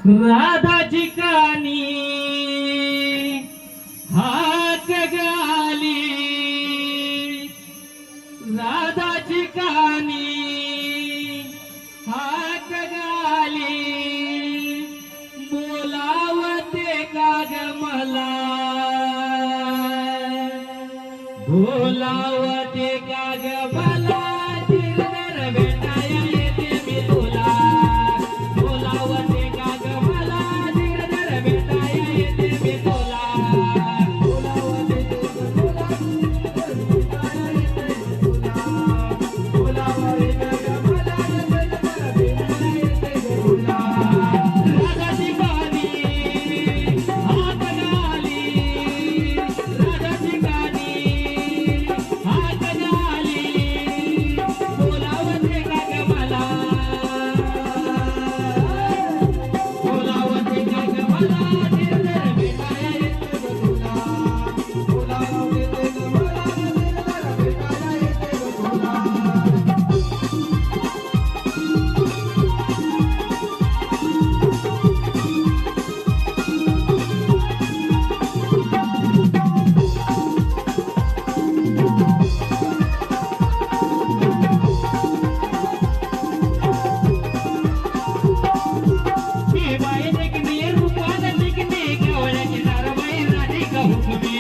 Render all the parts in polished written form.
राधाची कानी हाक गाली, राधाची कानी हाक गाली, बोलावते का ग मला, बोलावते का ग मला, चिरदर भेटाया येते मी तुला, बोलावते का ग मला, चिरदर भेटाया येते मी तुला, बोलावते तुला, भेटाया येते मी तुला, बोलावते का ग मला, चिरदर भेटाया येते मी तुला. राधाची गाणी हाक गाली, राधाची गाणी हाक गाली, बोलावते का ग मला, बोलावते का ग मला, चिरदर भेटाया येते ग तुला, बोलावते का ग मला, चिरदर भेटाया येते ग तुला. हे बाई देखणी रूपान देखणी, गवळ्याची नारबाई राणी का हुकमी,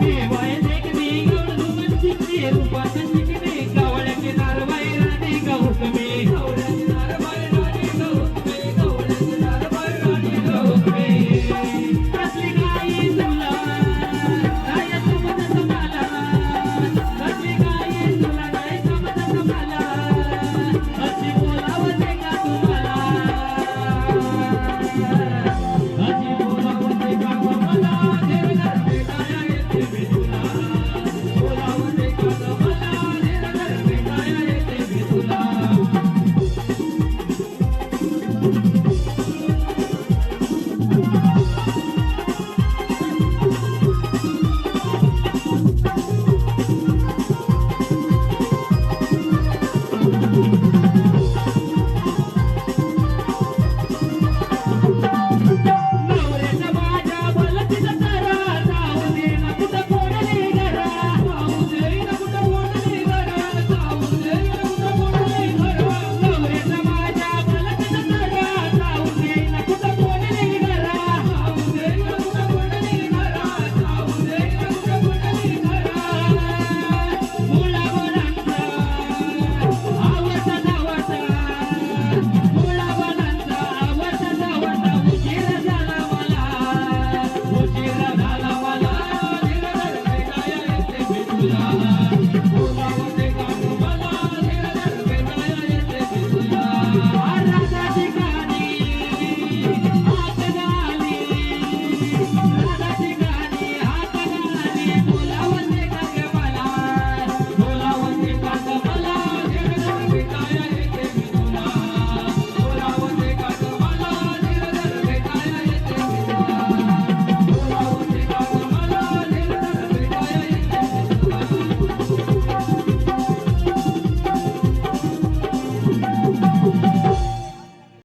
हे बाई देखणी गवळ्याची देखणी, रूपान देखणी, गवळ्याची नारबाई राणी का हुकमी, गवळ्याची नारबाई राणी का हुकमी, गवळ्याची नारबाई राणी का हुकमी. कसली गाई तुला नाही समजत मला, कसली गाई तुला नाही समजत मला, अशी बोलावते का तुम्हाला, अशी बोलावते का ग मला, चिरदर भेटाया येते मी तुला, बोलावते का ग मला, चिरदर भेटाया येते मी तुला. नवऱ्याच्या माझ्या भलतीचा तारा, जाऊ दे ना कुठं कोणली घरा, जाऊ दे ना कुठं कोणली घरा, जाऊ दे ना कुठं कोणली घरा. नवऱ्याच्या माझ्या भलतीचा तारा, जाऊ दे ना कुठं कोणली घरा, जाऊ दे ना कुठं कोणली घरा, जाऊ दे ना कुठं कोणली घरा. मुलाबाळांचा आवडता धावता, मुलाबाळांचा आवडता धावता, उशीर झाला मला, उशीर झाला मला, चिरदर भेटाया येते मी तुला.